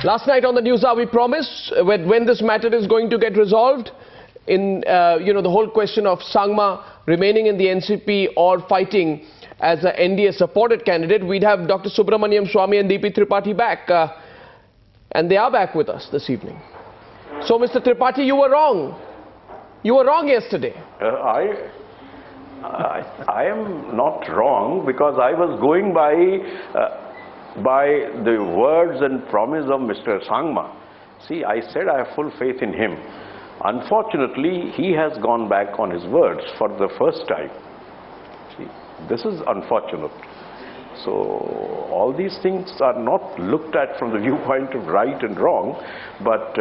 Last night on the news hour we promised when this matter is going to get resolved in the whole question of Sangma remaining in the NCP or fighting as an NDA supported candidate, we'd have Dr. Subramanian Swamy and DP Tripathi back, and they are back with us this evening. So Mr. Tripathi, you were wrong. You were wrong yesterday. I am not wrong, because I was going by the words and promise of Mr. Sangma. See, I said I have full faith in him. Unfortunately, he has gone back on his words for the first time. See, this is unfortunate. So, all these things are not looked at from the viewpoint of right and wrong, but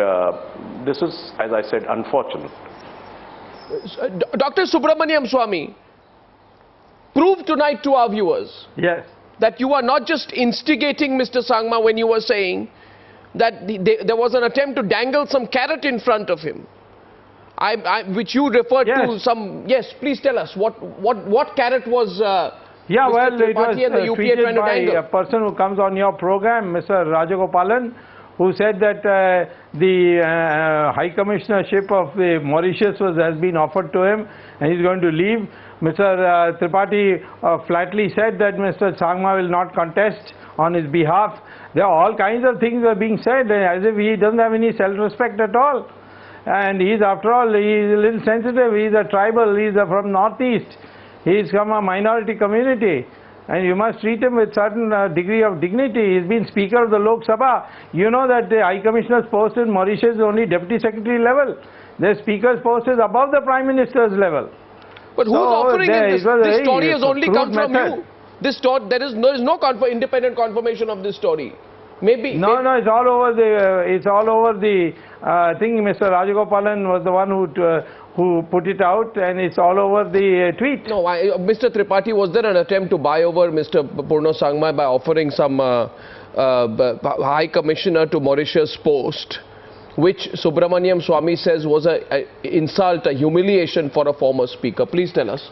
this is, as I said, unfortunate. Dr. Subramanian Swamy, prove tonight to our viewers that you are not just instigating Mr. Sangma when you were saying that there was an attempt to dangle some carrot in front of him, which you referred to some. Yes, please tell us what carrot was. Yeah, Mr. well, it was and the UPA tweeted by dangle? a person who comes on your program, Mr. Rajagopalan, who said that the High Commissionership of Mauritius has been offered to him and he's going to leave. Mr. Tripathi flatly said that Mr. Sangma will not contest on his behalf. There are all kinds of things are being said as if he doesn't have any self-respect at all. And he's, after all, he's a little sensitive. He's a tribal. He's from Northeast. He's from a minority community. And you must treat him with certain degree of dignity. He's been Speaker of the Lok Sabha. You know that the High Commissioner's post in Mauritius is only Deputy Secretary level. The Speaker's post is above the Prime Minister's level. But who's offering it? This story has only come from you. There is no independent confirmation of this story. Maybe no, it's all over the thing. Mr. Rajagopalan was the one who put it out, and it's all over the tweet. No, Mr. Tripathi, was there an attempt to buy over Mr. Purno Sangma by offering some High Commissioner to Mauritius post, which Subramanian Swamy says was an insult, a humiliation for a former speaker? Please tell us.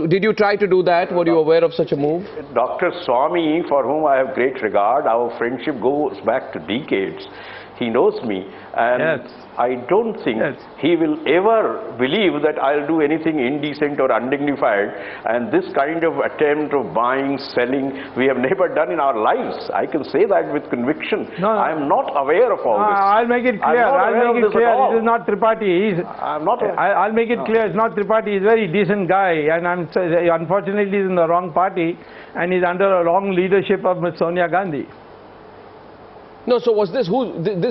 Did you try to do that? Were you aware of such a move? Dr. Swamy, for whom I have great regard, our friendship goes back to decades. He knows me, and I don't think he will ever believe that I'll do anything indecent or undignified. And this kind of attempt of buying, selling, we have never done in our lives. I can say that with conviction. I am not aware of all this. I'll make it clear. It is not Tripathi. I'll make it clear. It's not Tripathi. He's a very decent guy, and unfortunately he's in the wrong party, and he's under a wrong leadership of Ms. Sonia Gandhi. No, so was this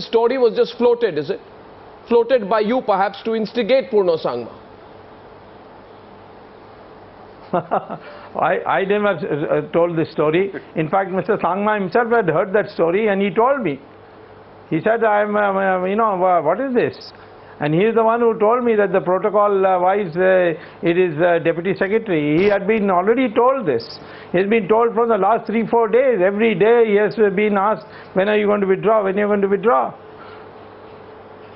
story was just floated, is it? Floated by you perhaps to instigate Purno Sangma? I never told this story. In fact, Mr. Sangma himself had heard that story and he told me. He said, what is this? And he is the one who told me that the protocol wise it is Deputy Secretary. He had been already told this. He has been told from the last 3-4 days. Every day he has been asked, when are you going to withdraw? When are you going to withdraw?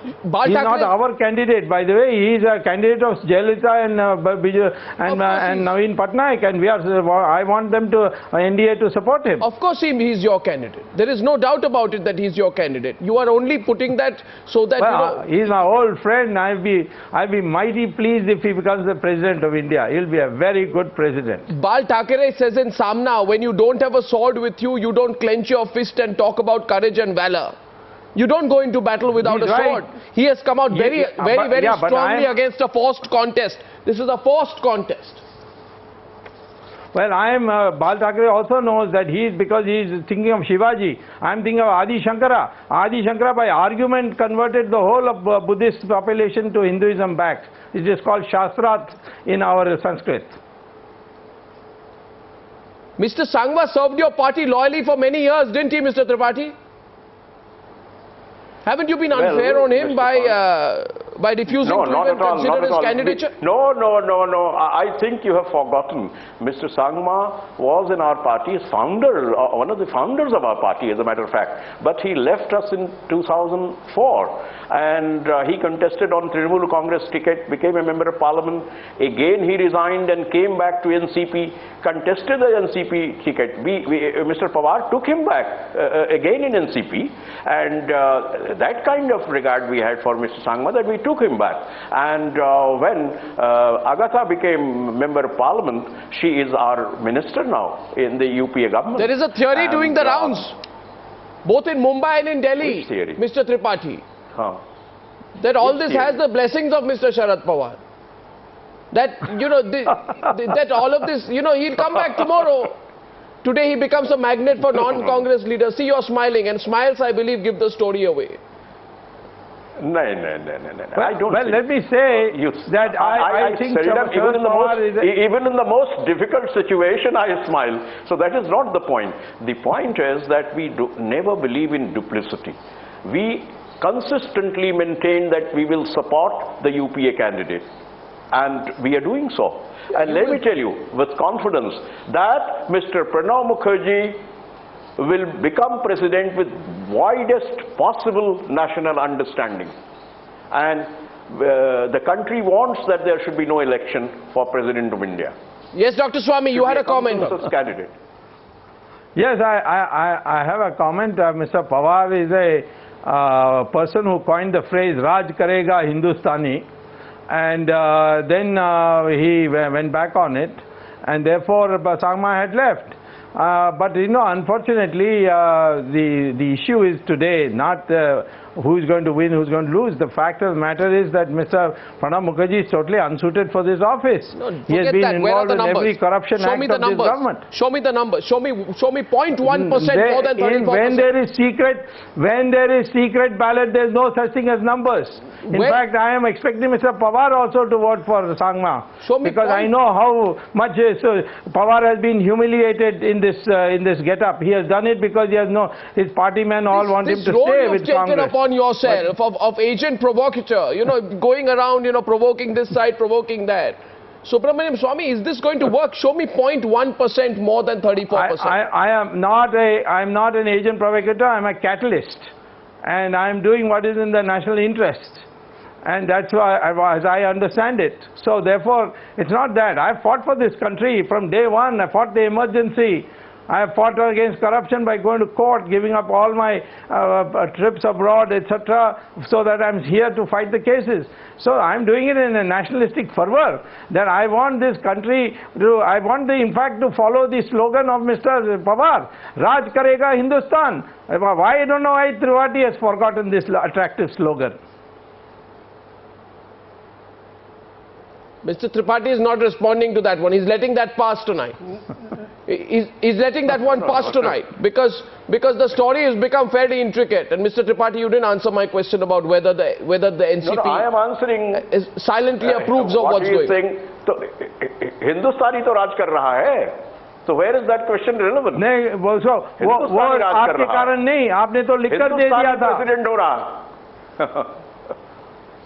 He's not our candidate, by the way. He is a candidate of Jayalalitha and Naveen Patnaik, and I want them to NDA to support him. Of course, he's your candidate. There is no doubt about it that he's your candidate. You are only putting that so that he's my old friend. I'll be mighty pleased if he becomes the president of India. He'll be a very good president. Bal Thackeray says in Samna, when you don't have a sword with you, you don't clench your fist and talk about courage and valor. You don't go into battle without a sword. He has come out very strongly against a forced contest. This is a forced contest. Well, Bal Thackeray also knows that because he is thinking of Shivaji. I am thinking of Adi Shankara. Adi Shankara by argument converted the whole of Buddhist population to Hinduism back. It is called Shastrat in our Sanskrit. Mr. Sangma served your party loyally for many years, didn't he, Mr. Tripathi? Haven't you been unfair on him by by refusing No, to not even at all, consider not at his all. candidature? No, no, no, no. I think you have forgotten. Mr. Sangma was in our party, founder, one of the founders of our party, as a matter of fact. But he left us in 2004, and he contested on Trinamool Congress ticket, became a member of parliament. Again, he resigned and came back to NCP, contested the NCP ticket. Mr. Pawar took him back again in NCP, and that kind of regard we had for Mr. Sangma that we took him back. And when Agatha became member of parliament, she is our minister now in the UPA government. There is a theory doing the rounds, both in Mumbai and in Delhi, Which theory? Mr. Tripathi, Huh. that all Which this theory? has the blessings of Mr. Sharad Pawar. That, that all of this, he'll come back tomorrow. Today he becomes a magnet for non-Congress leaders. See, you're smiling, and smiles, I believe, give the story away. No. Well, I don't. well, let me say that I think seldom, even in the most difficult situation, I smile. So that is not the point. The point is that we never believe in duplicity. We consistently maintain that we will support the UPA candidate, and we are doing so. And let me tell you with confidence that Mr. Pranab Mukherjee will become president with widest possible national understanding. And the country wants that there should be no election for President of India. Yes, Dr. Swamy, you had a comment. Candidate. Yes, I have a comment. Mr. Pawar is a person who coined the phrase Raj Karega Hindustani, and then he went back on it, and therefore Sangma had left. But unfortunately, the issue is today not who is going to win, who is going to lose. The fact of the matter is that Mr. Pranab Mukherjee is totally unsuited for this office. No, he has been involved in every corruption act of this government. Show me the numbers. Show me 0.1% more than 34%. When there is secret ballot, there is no such thing as numbers. In fact, I am expecting Mr. Pawar also to vote for Sangma, because I know how much Pawar has been humiliated in this get-up. He has done it because his party men all want him to stay with Congress. This role you've taken upon yourself of agent provocateur, going around, provoking this side, provoking that. Subramanian Swamy, is this going to work? Show me 0.1% more than 34%. I'm not an agent provocateur. I'm a catalyst, and I'm doing what is in the national interest. And that's why, as I understand it. So therefore, it's not that. I fought for this country from day one. I fought the emergency. I have fought against corruption by going to court, giving up all my trips abroad, etc., so that I'm here to fight the cases. So I'm doing it in a nationalistic fervor, that I want this country to, in fact, to follow the slogan of Mr. Pawar, Raj Karega Hindustan. Why, I don't know why Tripathi has forgotten this attractive slogan. Mr. Tripathi is not responding to that one. He's letting that pass tonight. He's letting that one pass tonight because the story has become fairly intricate. And Mr. Tripathi, you didn't answer my question about whether the NCP I am answering silently approves of what's going. Saying, Hindustani to Raj kar raha hai. So where is that question relevant? नहीं वो आपके कारण नहीं, आपने तो लिखकर दे दिया था. प्रेसिडेंट हो रहा.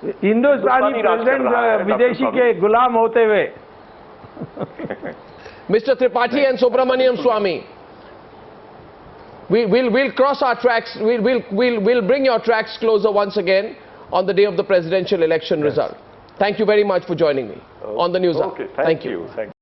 हिंदुस्तानी प्रेसिडेंट विदेशी के गुलाम होते हुए. Mr. Tripathi and Subramanian Swamy, we'll cross our tracks. We'll bring your tracks closer once again on the day of the presidential election result. Thank you very much for joining me on the News Hour. Thank you.